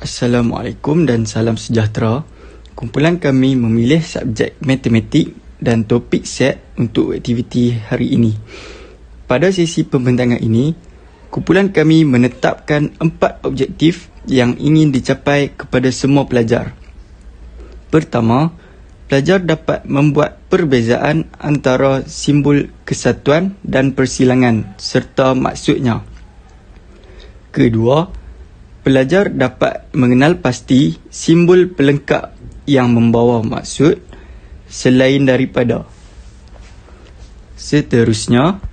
Assalamualaikum dan salam sejahtera. Kumpulan kami memilih subjek matematik dan topik set untuk aktiviti hari ini. Pada sesi pembentangan ini, kumpulan kami menetapkan 4 objektif yang ingin dicapai kepada semua pelajar. Pertama, pelajar dapat membuat perbezaan antara simbol kesatuan dan persilangan serta maksudnya. Kedua, pelajar dapat mengenal pasti simbol pelengkap yang membawa maksud selain daripada. Seterusnya,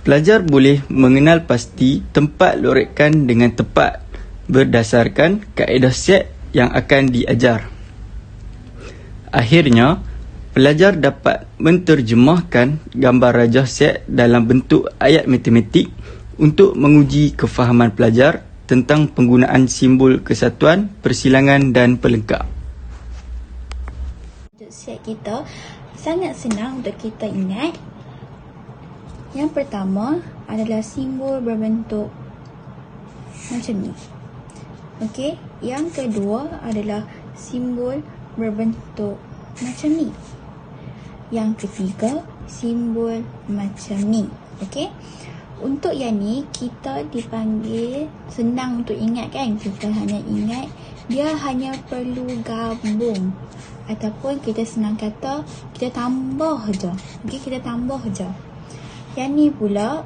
pelajar boleh mengenal pasti tempat lorekan dengan tepat berdasarkan kaedah set yang akan diajar. Akhirnya, pelajar dapat menterjemahkan gambar rajah set dalam bentuk ayat matematik untuk menguji kefahaman pelajar tentang penggunaan simbol kesatuan, persilangan dan pelengkap. Set kita sangat senang untuk kita ingat. Yang pertama adalah simbol berbentuk macam ni. Okey, yang kedua adalah simbol berbentuk macam ni. Yang ketiga, simbol macam ni. Okey. Untuk yang ni, kita dipanggil senang untuk ingat kan? Kita hanya ingat, dia hanya perlu gabung. Ataupun kita senang kata, kita tambah je. Okay, kita tambah je. Yang ni pula,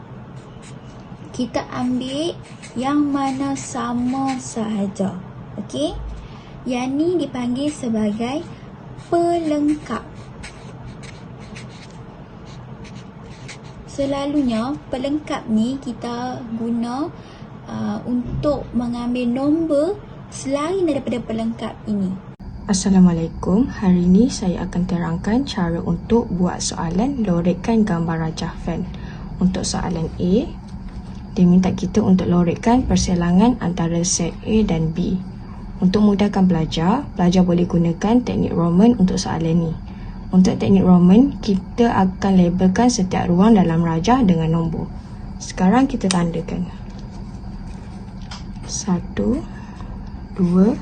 kita ambil yang mana sama sahaja. Okay? Yang ni dipanggil sebagai pelengkap. Selalunya pelengkap ni kita guna untuk mengambil nombor selain daripada pelengkap ini. Assalamualaikum. Hari ini saya akan terangkan cara untuk buat soalan lorekkan gambar rajah fan. Untuk soalan A, dia minta kita untuk lorekkan persilangan antara set A dan B. Untuk mudahkan pelajar boleh gunakan teknik Roman untuk soalan ni. Untuk teknik Roman, kita akan labelkan setiap ruang dalam rajah dengan nombor. Sekarang kita tandakan. 1, 2,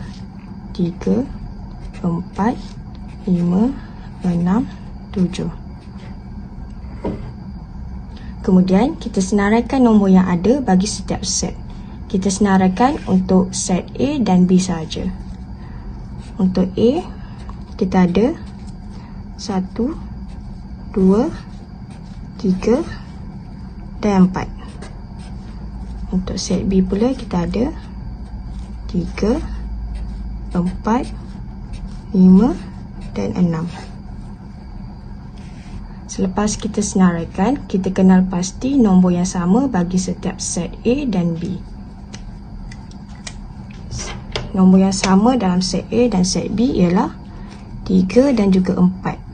3, 4, 5, 6, 7. Kemudian, kita senaraikan nombor yang ada bagi setiap set. Kita senaraikan untuk set A dan B sahaja. Untuk A, kita ada 1, 2, 3 dan 4. Untuk set B pula kita ada 3, 4, 5 dan 6. Selepas kita senaraikan, kita kenal pasti nombor yang sama bagi setiap set A dan B. Nombor yang sama dalam set A dan set B ialah 3 dan juga 4.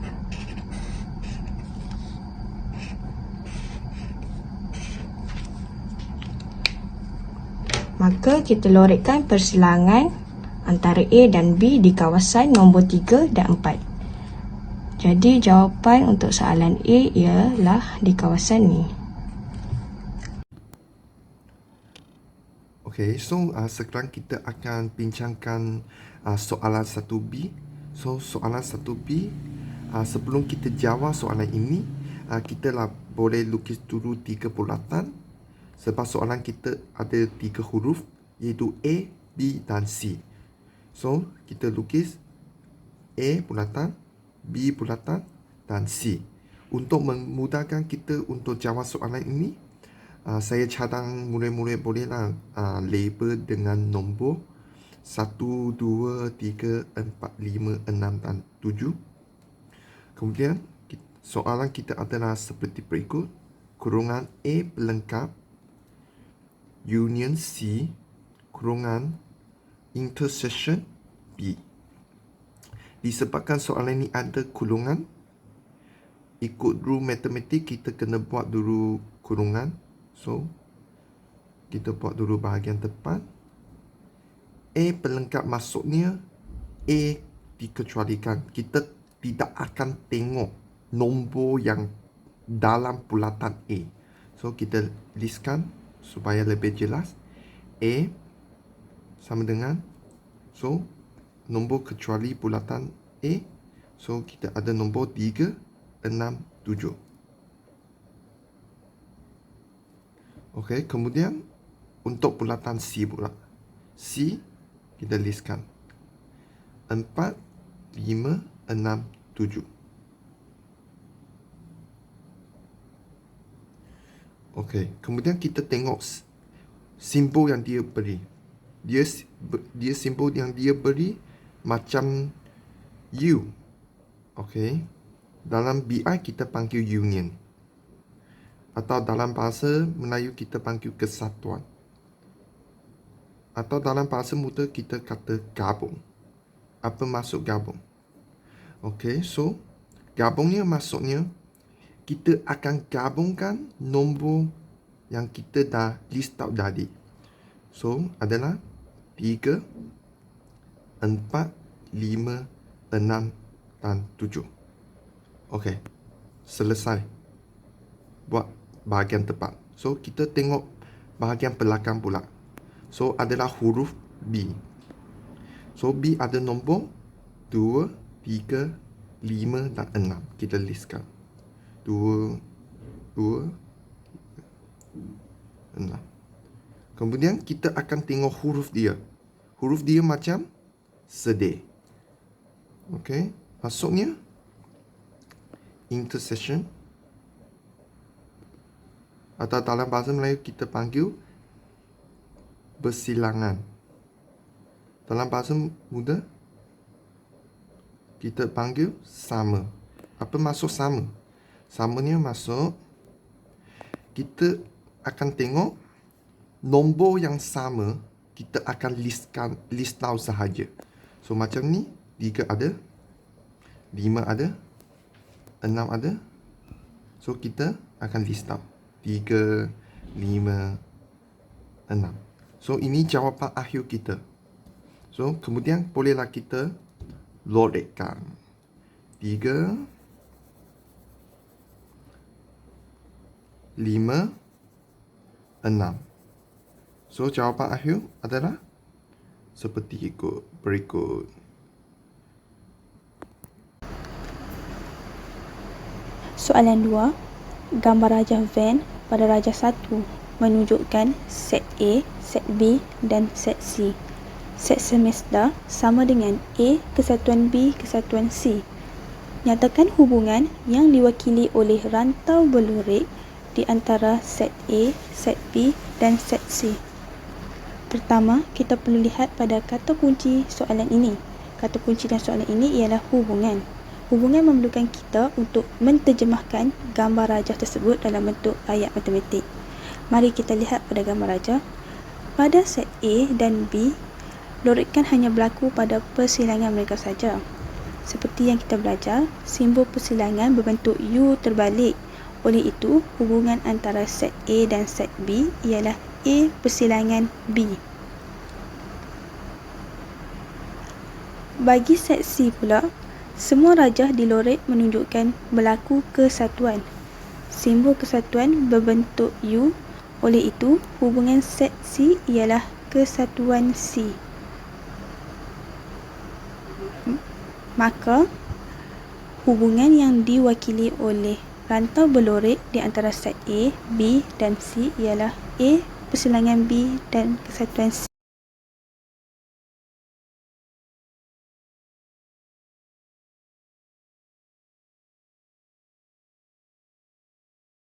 Maka kita lorekkan persilangan antara A dan B di kawasan nombor 3 dan 4. Jadi jawapan untuk soalan A ialah di kawasan ni. Okay, so sekarang kita akan bincangkan soalan 1B. So soalan 1B, sebelum kita jawab soalan ini, kita boleh lukis dulu 3 bulatan. Sebab soalan kita ada 3 huruf, iaitu A, B dan C. So, kita lukis A bulatan, B bulatan dan C. Untuk memudahkan kita untuk jawab soalan ini, saya cadang murid-murid bolehlah label dengan nombor 1, 2, 3, 4, 5, 6 dan 7. Kemudian, soalan kita adalah seperti berikut. Kurungan A pelengkap union C kurungan intersection B. Disebabkan soalan ini ada kurungan, ikut rule matematik kita kena buat dulu kurungan. So, kita buat dulu bahagian depan. A pelengkap maksudnya A dikecualikan. Kita tidak akan tengok nombor yang dalam bulatan A. So, kita listkan supaya lebih jelas. A sama dengan So, nombor kecuali bulatan A. So, kita ada nombor 3, 6, 7. Okey, kemudian untuk bulatan C pula. C, kita listkan. 4, 5, 6, 7. Okey, kemudian kita tengok simbol yang dia beri. Dia simbol yang dia beri macam U. Okey. Dalam BI kita panggil union. Atau dalam bahasa Melayu kita panggil kesatuan. Atau dalam bahasa muda kita kata gabung. Apa maksud gabung? Okey, so gabungnya maksudnya kita akan gabungkan nombor yang kita dah list out tadi. So, adalah 3, 4, 5, 6 dan 7. Okey, selesai buat bahagian tepat. So, kita tengok bahagian belakang pula. So, adalah huruf B. So, B ada nombor 2, 3, 5 dan 6. Kita listkan. 2, 6. Kemudian kita akan tengok huruf dia. Huruf dia macam sedih. Okey, maksudnya intersection. Atau dalam bahasa Melayu kita panggil bersilangan. Dalam bahasa muda kita panggil sama. Apa maksud sama? Samanya maksud kita akan tengok nombor yang sama, kita akan list out sahaja. So macam ni, 3 ada, 5 ada, 6 ada. So kita akan list out 3, 5, 6. So ini jawapan akhir kita. So kemudian bolehlah kita lorekkan 3, 5, 6. So, jawapan akhir adalah seperti berikut. Soalan 2. Gambar rajah Venn pada rajah 1 menunjukkan set A, set B dan set C. Set semesta sama dengan A kesatuan B kesatuan C. Nyatakan hubungan yang diwakili oleh rantau berlurik di antara set A, set B dan set C. Pertama, kita perlu lihat pada kata kunci soalan ini. Kata kunci dalam soalan ini ialah hubungan. Hubungan memerlukan kita untuk menterjemahkan gambar rajah tersebut dalam bentuk ayat matematik. Mari kita lihat pada gambar rajah. Pada set A dan B, lorikan hanya berlaku pada persilangan mereka saja. Seperti yang kita belajar, simbol persilangan berbentuk U terbalik. Oleh itu, hubungan antara set A dan set B ialah A persilangan B. Bagi set C pula, semua rajah di lorek menunjukkan berlaku kesatuan. Simbol kesatuan berbentuk U. Oleh itu, hubungan set C ialah kesatuan C. Maka, hubungan yang diwakili oleh rantau berlorek di antara set A, B dan C ialah A persilangan B dan kesatuan C.